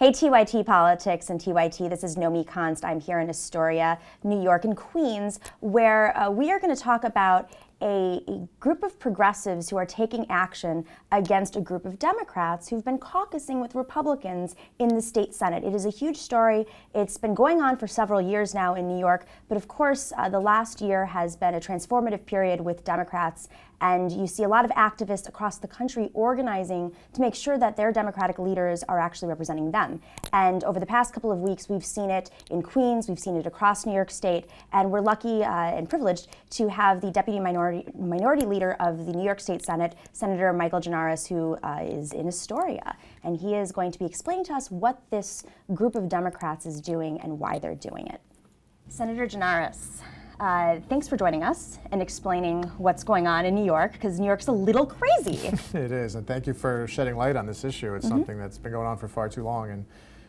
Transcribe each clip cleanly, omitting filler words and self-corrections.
Hey TYT Politics and TYT, this is Nomi Konst. I'm here in Astoria, New York and Queens, where we are going to talk about a group of progressives who are taking action against a group of Democrats who've been caucusing with Republicans in the state Senate. It is a huge story. It's been going on for several years now in New York, but of course the last year has been a transformative period with Democrats, and you see a lot of activists across the country organizing to make sure that their Democratic leaders are actually representing them. And over the past couple of weeks, we've seen it in Queens, we've seen it across New York State, and we're lucky and privileged to have the Deputy Minority Leader of the New York State Senate, Senator Michael Gianaris, who is in Astoria. And he is going to be explaining to us what this group of Democrats is doing and why they're doing it. Senator Gianaris, thanks for joining us and explaining what's going on in New York, because New York's a little crazy. It is, and thank you for shedding light on this issue. It's something that's been going on for far too long, and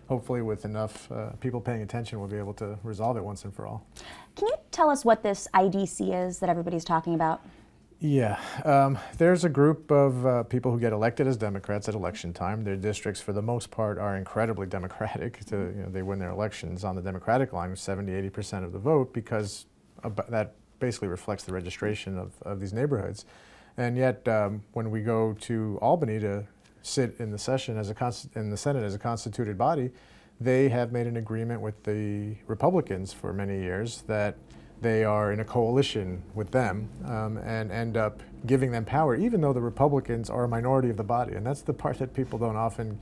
hopefully with enough people paying attention, we'll be able to resolve it once and for all. Can you tell us what this IDC is that everybody's talking about? Yeah, there's a group of people who get elected as Democrats at election time. Their districts, for the most part, are incredibly Democratic. They win their elections on the Democratic line with 70–80% of the vote, because that basically reflects the registration of these neighborhoods. And yet, when we go to Albany to sit in the session in the Senate as a constituted body, they have made an agreement with the Republicans for many years that they are in a coalition with them and end up giving them power, even though the Republicans are a minority of the body. And that's the part that people don't often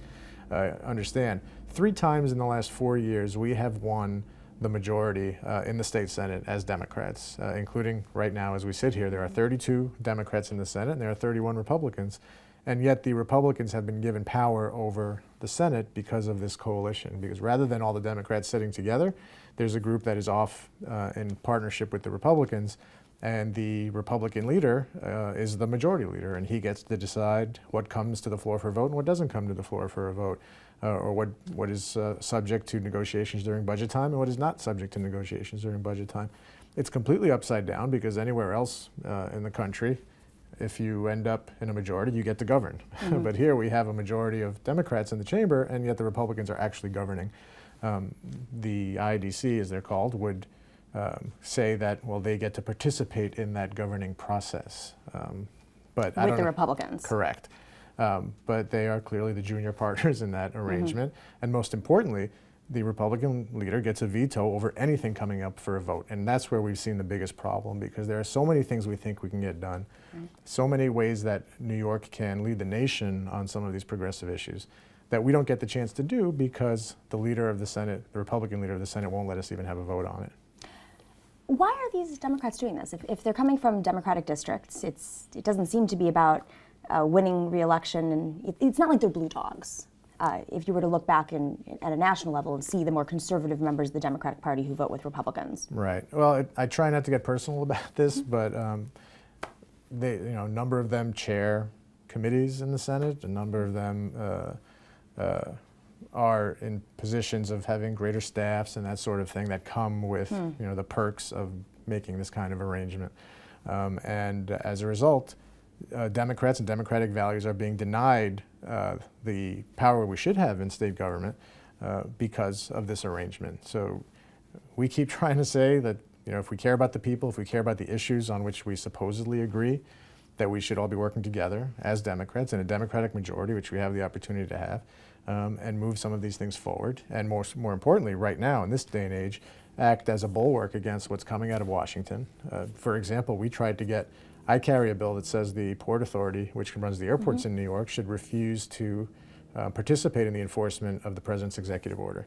understand. 3 times in the last 4 years, we have won the majority in the state Senate as Democrats, including right now as we sit here. There are 32 Democrats in the Senate and there are 31 Republicans. And yet the Republicans have been given power over the Senate because of this coalition. Because rather than all the Democrats sitting together, there's a group that is off in partnership with the Republicans, and the Republican leader is the majority leader, and he gets to decide what comes to the floor for a vote and what doesn't come to the floor for a vote, or what is subject to negotiations during budget time and what is not subject to negotiations during budget time. It's completely upside down, because anywhere else in the country, if you end up in a majority, you get to govern. Mm-hmm. But here we have a majority of Democrats in the chamber, and yet the Republicans are actually governing. The IDC, as they're called, would say that, well, they get to participate in that governing process. But with the Republicans. Correct. But they are clearly the junior partners in that arrangement. Mm-hmm. And most importantly, the Republican leader gets a veto over anything coming up for a vote. And that's where we've seen the biggest problem, because there are so many things we think we can get done, so many ways that New York can lead the nation on some of these progressive issues, that we don't get the chance to do because the leader of the Senate, the Republican leader of the Senate, won't let us even have a vote on it. Why are these Democrats doing this? If they're coming from Democratic districts, it doesn't seem to be about winning re-election, and it's not like they're blue dogs. If you were to look back at a national level and see the more conservative members of the Democratic Party who vote with Republicans. Right. Well, I try not to get personal about this, but a number of them chair committees in the Senate. A number of them are in positions of having greater staffs and that sort of thing that come with the perks of making this kind of arrangement. And as a result, Democrats and democratic values are being denied the power we should have in state government because of this arrangement. So we keep trying to say that if we care about the people, if we care about the issues on which we supposedly agree, that we should all be working together as Democrats in a Democratic majority, which we have the opportunity to have, and move some of these things forward. And more importantly, right now in this day and age, act as a bulwark against what's coming out of Washington. For example, I carry a bill that says the Port Authority, which runs the airports in New York, should refuse to participate in the enforcement of the President's executive order,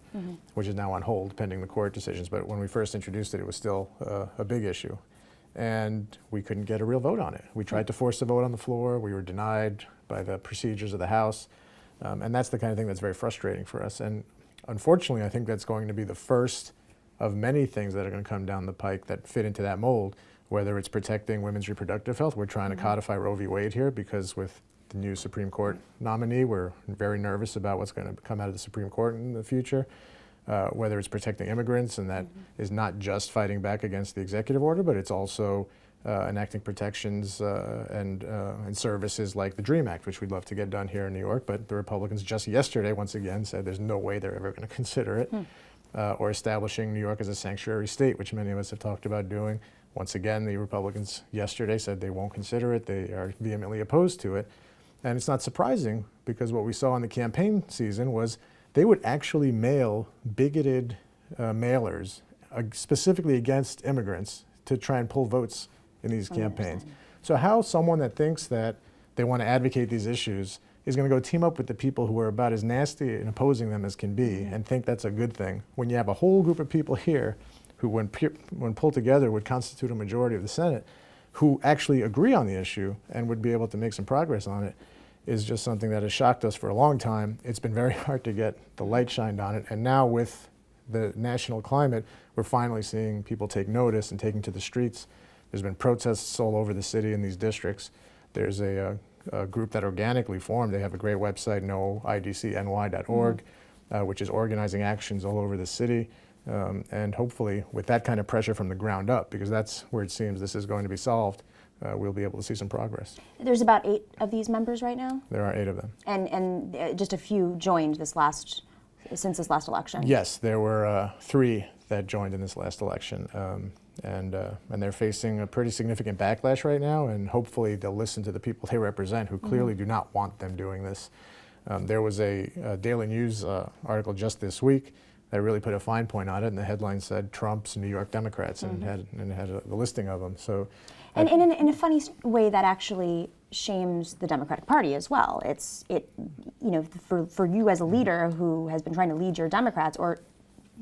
which is now on hold pending the court decisions. But when we first introduced it, it was still a big issue. And we couldn't get a real vote on it. We tried to force a vote on the floor. We were denied by the procedures of the House. And that's the kind of thing that's very frustrating for us. And unfortunately, I think that's going to be the first of many things that are going to come down the pike that fit into that mold, whether it's protecting women's reproductive health. We're trying to codify Roe v. Wade here, because with the new Supreme Court nominee, we're very nervous about what's going to come out of the Supreme Court in the future. Whether it's protecting immigrants, and that is not just fighting back against the executive order, but it's also enacting protections and services like the DREAM Act, which we'd love to get done here in New York, but the Republicans just yesterday, once again, said there's no way they're ever going to consider it. Or establishing New York as a sanctuary state, which many of us have talked about doing. Once again, the Republicans yesterday said they won't consider it. They are vehemently opposed to it. And it's not surprising, because what we saw in the campaign season was they would actually mail bigoted mailers specifically against immigrants to try and pull votes in these campaigns. So how someone that thinks that they want to advocate these issues is going to go team up with the people who are about as nasty and opposing them as can be and think that's a good thing, when you have a whole group of people here who, when pulled together, would constitute a majority of the Senate, who actually agree on the issue and would be able to make some progress on it, is just something that has shocked us for a long time. It's been very hard to get the light shined on it, and now with the national climate, we're finally seeing people take notice and taking to the streets. There's been protests all over the city in these districts. There's a group that organically formed. They have a great website, noidcny.org, which is organizing actions all over the city. And hopefully, with that kind of pressure from the ground up, because that's where it seems this is going to be solved, we'll be able to see some progress. There's about 8 of these members right now? There are 8 of them. And just a few joined since this last election? Yes, there were 3 that joined in this last election. And they're facing a pretty significant backlash right now, and hopefully they'll listen to the people they represent, who clearly do not want them doing this. There was a Daily News article just this week that really put a fine point on it, and the headline said Trump's New York Democrats, and had a listing of them. So, and in a funny way, that actually shames the Democratic Party as well. For you as a leader who has been trying to lead your Democrats, or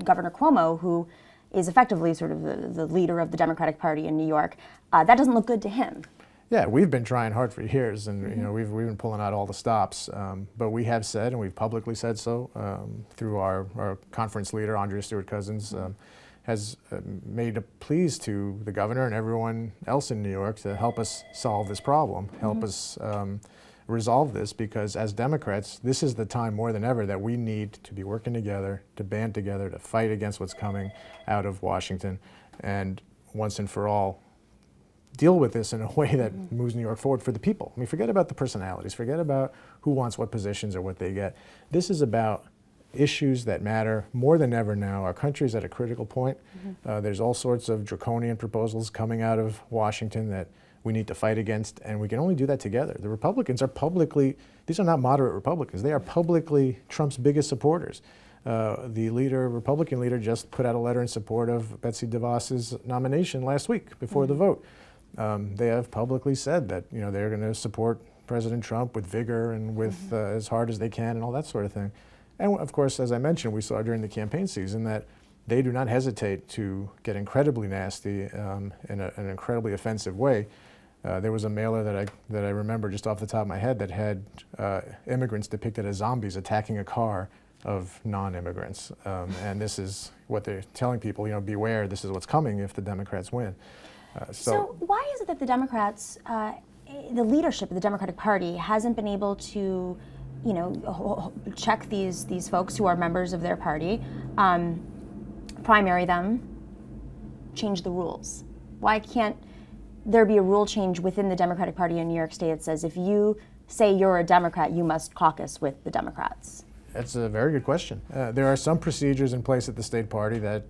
Governor Cuomo, who is effectively sort of the leader of the Democratic Party in New York, that doesn't look good to him. Yeah, we've been trying hard for years, and we've been pulling out all the stops. But we have said, and we've publicly said so, through our conference leader, Andrea Stewart-Cousins, has made a pleas to the governor and everyone else in New York to help us solve this problem, help us resolve this, because as Democrats, this is the time more than ever that we need to be working together, to band together, to fight against what's coming out of Washington, and once and for all deal with this in a way that moves New York forward for the people. I mean, forget about the personalities, forget about who wants what positions or what they get. This is about issues that matter more than ever now. Our country's at a critical point. There's all sorts of draconian proposals coming out of Washington that we need to fight against, and we can only do that together. The Republicans are publicly, these are not moderate Republicans, they are publicly Trump's biggest supporters. The Republican leader just put out a letter in support of Betsy DeVos's nomination last week before the vote. They have publicly said that they're going to support President Trump with vigor and with as hard as they can and all that sort of thing. And of course, as I mentioned, we saw during the campaign season that they do not hesitate to get incredibly nasty in an incredibly offensive way. There was a mailer that I remember just off the top of my head that had immigrants depicted as zombies attacking a car of non-immigrants. And this is what they're telling people, beware, this is what's coming if the Democrats win. So why is it that the Democrats, the leadership of the Democratic Party, hasn't been able to, check these folks who are members of their party, primary them, change the rules? Why can't there be a rule change within the Democratic Party in New York State that says if you say you're a Democrat, you must caucus with the Democrats? That's a very good question. There are some procedures in place at the state party that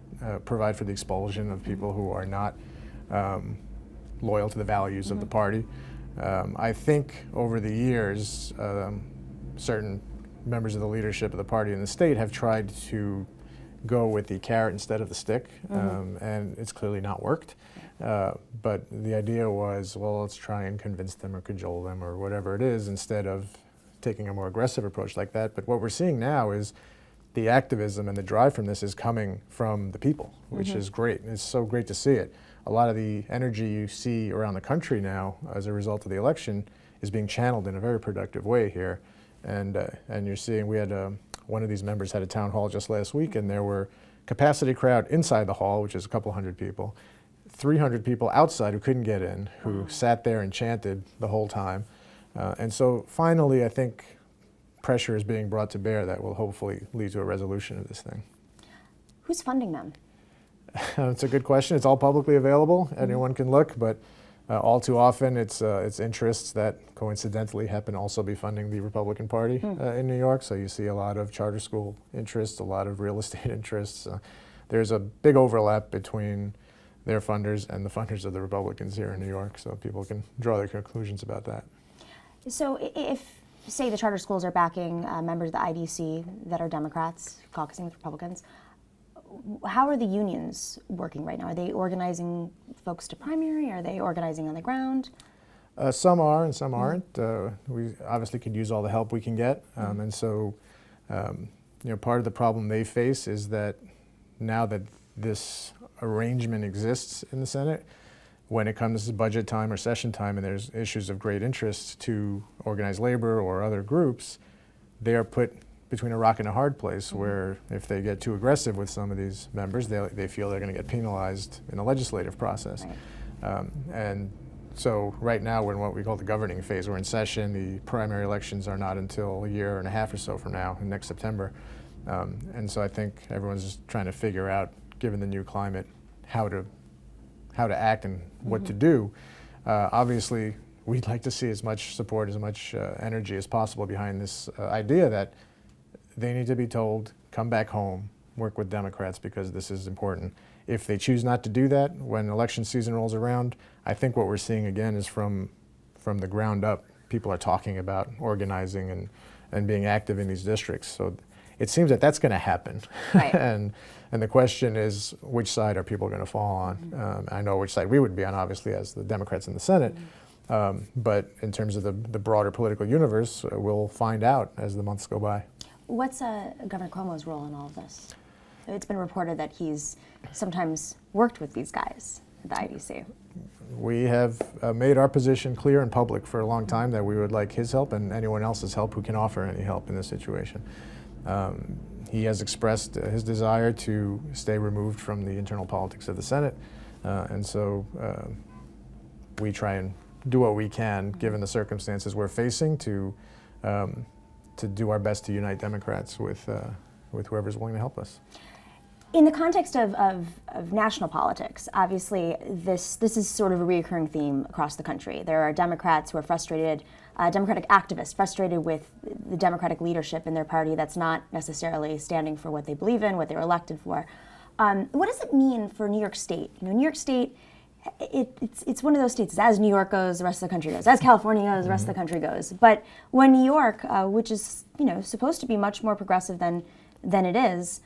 provide for the expulsion of people who are not loyal to the values of the party. I think over the years, certain members of the leadership of the party in the state have tried to go with the carrot instead of the stick, and it's clearly not worked. But the idea was, well, let's try and convince them or cajole them or whatever it is instead of taking a more aggressive approach like that. But what we're seeing now is the activism and the drive from this is coming from the people, which is great. It's so great to see it. A lot of the energy you see around the country now as a result of the election is being channeled in a very productive way here. And you're seeing, we had one of these members had a town hall just last week, and there were capacity crowd inside the hall, which is a couple hundred people, 300 people outside who couldn't get in, who sat there and chanted the whole time. And so finally, I think pressure is being brought to bear that will hopefully lead to a resolution of this thing. Who's funding them? It's a good question. It's all publicly available. Anyone can look, but All too often, it's interests that coincidentally happen to also be funding the Republican Party in New York. So you see a lot of charter school interests, a lot of real estate interests. There's a big overlap between their funders and the funders of the Republicans here in New York, so people can draw their conclusions about that. So if, say, the charter schools are backing members of the IDC that are Democrats, caucusing with Republicans, how are the unions working right now? Are they organizing folks to primary? Are they organizing on the ground? Some are and some aren't. We obviously could use all the help we can get. And so, part of the problem they face is that now that this arrangement exists in the Senate, when it comes to budget time or session time and there's issues of great interest to organized labor or other groups, they are put between a rock and a hard place where if they get too aggressive with some of these members, they feel they're going to get penalized in the legislative process. Right. And so right now we're in what we call the governing phase. We're in session. The primary elections are not until a year and a half or so from now, next September. And so I think everyone's just trying to figure out, given the new climate, how to act and what to do. Obviously, we'd like to see as much support, as much energy as possible behind this idea that they need to be told, come back home, work with Democrats because this is important. If they choose not to do that when election season rolls around, I think what we're seeing again is from the ground up, people are talking about organizing and being active in these districts. So it seems that that's going to happen. Right. and the question is, which side are people going to fall on? I know which side we would be on, obviously, as the Democrats in the Senate. But in terms of the broader political universe, we'll find out as the months go by. What's Governor Cuomo's role in all of this? It's been reported that he's sometimes worked with these guys at the IDC. We have made our position clear in public for a long time that we would like his help and anyone else's help who can offer any help in this situation. He has expressed his desire to stay removed from the internal politics of the Senate, and so we try and do what we can, given the circumstances we're facing, to do our best to unite Democrats with whoever's willing to help us. In the context of national politics, obviously this is sort of a recurring theme across the country. There are Democrats who are frustrated, Democratic activists frustrated with the Democratic leadership in their party that's not necessarily standing for what they believe in, what they were elected for. What does it mean for New York State? New York State, it's one of those states, as New York goes, the rest of the country goes. As California goes, the rest of the country goes. But when New York, which is supposed to be much more progressive than it is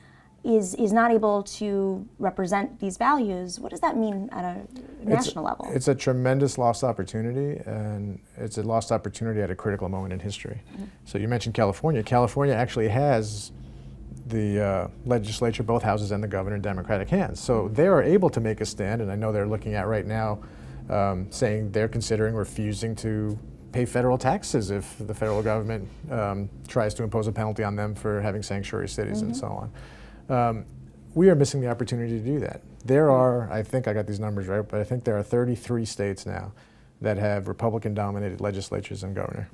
not able to represent these values, what does that mean at a national level? It's a tremendous lost opportunity, and it's a lost opportunity at a critical moment in history. So you mentioned California. California actually has the legislature, both houses, and the governor in Democratic hands. So they are able to make a stand, and I know they're looking at right now saying they're considering refusing to pay federal taxes if the federal government tries to impose a penalty on them for having sanctuary cities and so on. We are missing the opportunity to do that. There are, I think I got these numbers right, but I think there are 33 states now that have Republican-dominated legislatures and governor,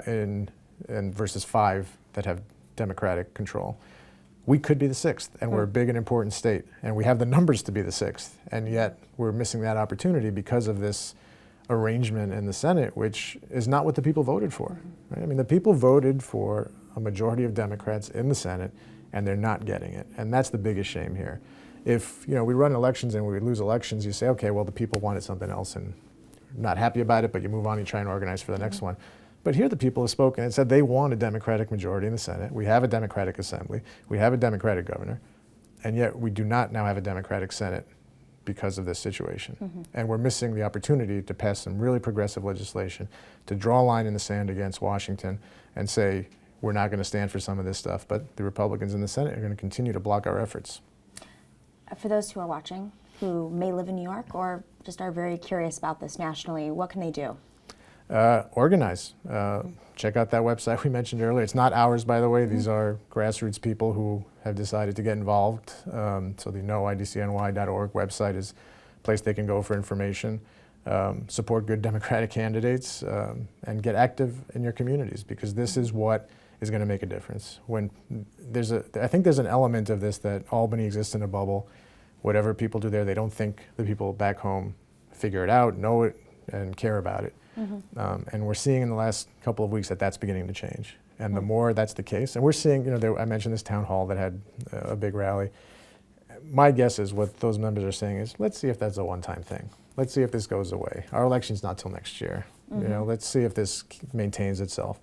and versus 5 that have Democratic control. We could be the 6th, and we're a big and important state, and we have the numbers to be the 6th, and yet we're missing that opportunity because of this arrangement in the Senate, which is not what the people voted for. Right? I mean, the people voted for a majority of Democrats in the Senate, and they're not getting it, and that's the biggest shame here. If we run elections and we lose elections, you say, okay, well, the people wanted something else and not happy about it, but you move on and try and organize for the next one. But here the people have spoken and said they want a Democratic majority in the Senate. We have a Democratic Assembly. We have a Democratic governor. And yet we do not now have a Democratic Senate because of this situation. And we're missing the opportunity to pass some really progressive legislation, to draw a line in the sand against Washington and say, we're not going to stand for some of this stuff, but the Republicans in the Senate are going to continue to block our efforts. For those who are watching, who may live in New York or just are very curious about this nationally, what can they do? Organize. Check out that website we mentioned earlier. It's not ours, by the way. These are grassroots people who have decided to get involved. So the noidcny.org website is a place they can go for information. Support good Democratic candidates and get active in your communities, because this is what is going to make a difference. When I think there's an element of this that Albany exists in a bubble. Whatever people do there, they don't think the people back home figure it out, know it, and care about it. And we're seeing in the last couple of weeks that that's beginning to change. And the more that's the case, and we're seeing, I mentioned this town hall that had a big rally. My guess is what those members are saying is, let's see if that's a one-time thing. Let's see if this goes away. Our election's not till next year. Let's see if this maintains itself.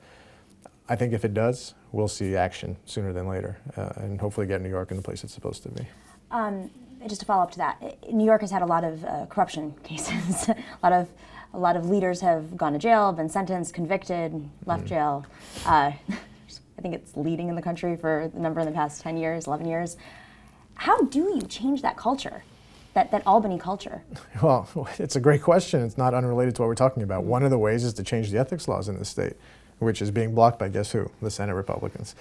I think if it does, we'll see action sooner than later, and hopefully get New York in the place it's supposed to be. Just to follow up to that, New York has had a lot of corruption cases. A lot of leaders have gone to jail, been sentenced, convicted, left jail. I think it's leading in the country for the number in the past 10 years, 11 years. How do you change that culture, that Albany culture? Well, it's a great question. It's not unrelated to what we're talking about. One of the ways is to change the ethics laws in the state, which is being blocked by guess who? The Senate Republicans.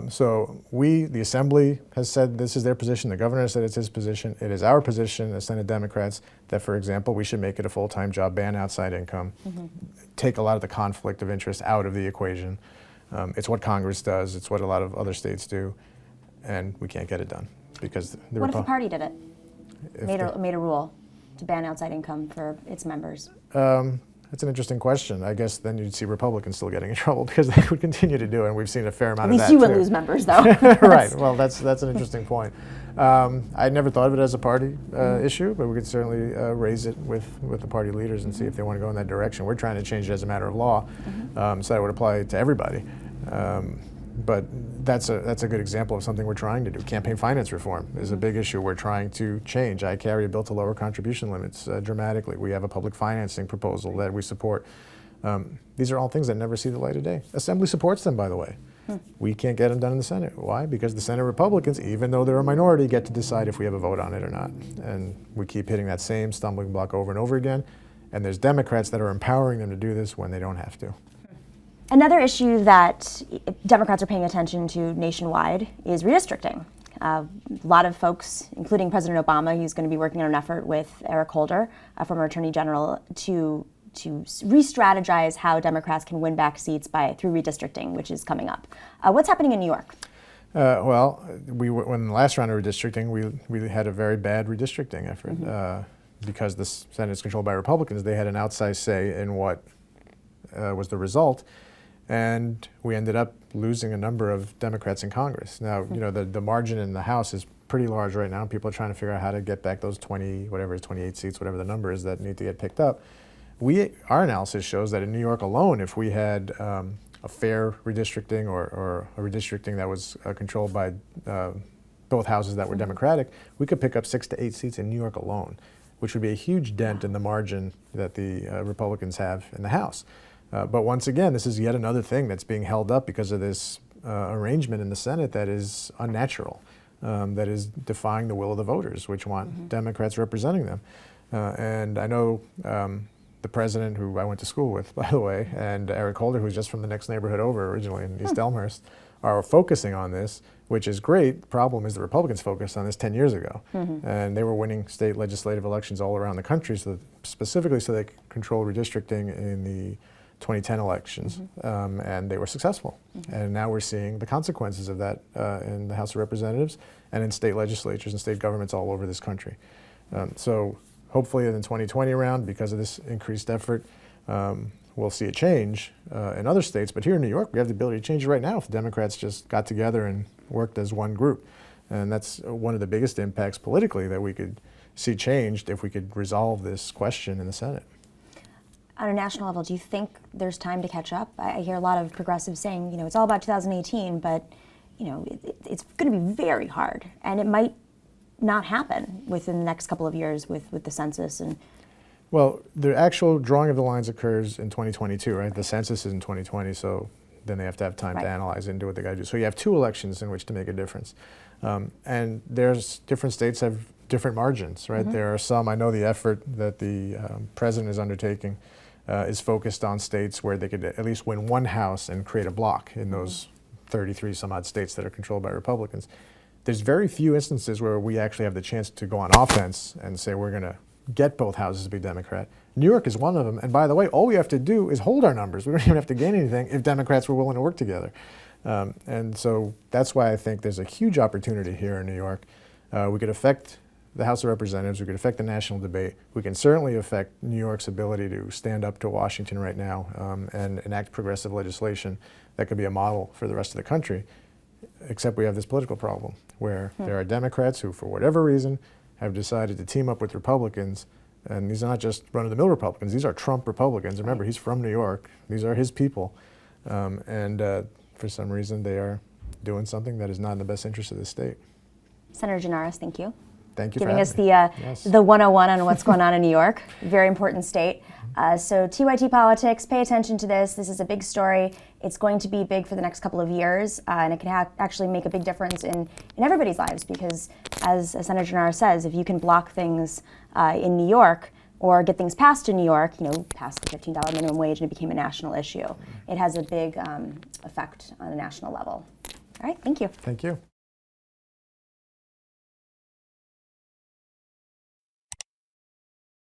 So the Assembly has said this is their position. The governor has said it's his position. It is our position as Senate Democrats that, for example, we should make it a full-time job, ban outside income, take a lot of the conflict of interest out of the equation. It's what Congress does. It's what a lot of other states do. And we can't get it done because What if the party did it? Made a rule to ban outside income for its members? That's an interesting question. I guess then you'd see Republicans still getting in trouble because they would continue to do it, and we've seen a fair amount of that. At least you would lose members, though. Right. Well, that's an interesting point. I never thought of it as a party issue, but we could certainly raise it with the party leaders and see if they want to go in that direction. We're trying to change it as a matter of law, so that would apply to everybody. But that's a good example of something we're trying to do. Campaign finance reform is a big issue we're trying to change. I carry a bill to lower contribution limits dramatically. We have a public financing proposal that we support. These are all things that never see the light of day. Assembly supports them, by the way. We can't get them done in the Senate. Why? Because the Senate Republicans, even though they're a minority, get to decide if we have a vote on it or not. And we keep hitting that same stumbling block over and over again. And there's Democrats that are empowering them to do this when they don't have to. Another issue that Democrats are paying attention to nationwide is redistricting. A lot of folks, including President Obama, who's going to be working on an effort with Eric Holder, former Attorney General, to re-strategize how Democrats can win back seats through redistricting, which is coming up. What's happening in New York? When the last round of redistricting, we had a very bad redistricting effort. Because the Senate is controlled by Republicans, they had an outsized say in what was the result. And we ended up losing a number of Democrats in Congress. Now, the margin in the House is pretty large right now. People are trying to figure out how to get back those 28 seats, whatever the number is that need to get picked up. Our analysis shows that in New York alone, if we had a fair redistricting or a redistricting that was controlled by both houses that were Democratic, we could pick up 6 to 8 seats in New York alone, which would be a huge dent in the margin that the Republicans have in the House. But once again, this is yet another thing that's being held up because of this arrangement in the Senate that is unnatural, that is defying the will of the voters, which want Democrats representing them. And I know the president, who I went to school with, by the way, and Eric Holder, who's just from the next neighborhood over originally in East Elmhurst, are focusing on this, which is great. The problem is the Republicans focused on this 10 years ago. And they were winning state legislative elections all around the country, specifically so they could control redistricting in the 2010 elections, and they were successful. And now we're seeing the consequences of that in the House of Representatives and in state legislatures and state governments all over this country. So hopefully in the 2020 round, because of this increased effort, we'll see a change in other states. But here in New York, we have the ability to change it right now if the Democrats just got together and worked as one group. And that's one of the biggest impacts politically that we could see changed if we could resolve this question in the Senate. On a national level, do you think there's time to catch up? I hear a lot of progressives saying, it's all about 2018, but it's going to be very hard, and it might not happen within the next couple of years with the census. Well, the actual drawing of the lines occurs in 2022, right? The census is in 2020, so then they have to have time to analyze it and do what they got to do. So you have 2 elections in which to make a difference, and there's different states have different margins, right? There are some. I know the effort that the president is undertaking is focused on states where they could at least win one house and create a block in those 33 some odd states that are controlled by Republicans. There's very few instances where we actually have the chance to go on offense and say we're going to get both houses to be Democrat. New York is one of them. And by the way, all we have to do is hold our numbers. We don't even have to gain anything if Democrats were willing to work together. And so that's why I think there's a huge opportunity here in New York. We could affect the House of Representatives. We could affect the national debate. We can certainly affect New York's ability to stand up to Washington right now and enact progressive legislation that could be a model for the rest of the country. Except we have this political problem where there are Democrats who, for whatever reason, have decided to team up with Republicans. And these are not just run-of-the-mill Republicans. These are Trump Republicans. Remember, he's from New York. These are his people. For some reason, they are doing something that is not in the best interest of the state. Senator Gianaris, thank you. Thank you Giving for us having the me. Yes. the 101 on what's going on in New York. Very important state. So TYT politics, pay attention to this. This is a big story. It's going to be big for the next couple of years, and it can actually make a big difference in everybody's lives because, as Senator Gianaris says, if you can block things in New York or get things passed in New York, pass the $15 minimum wage and it became a national issue, it has a big effect on a national level. All right, thank you. Thank you.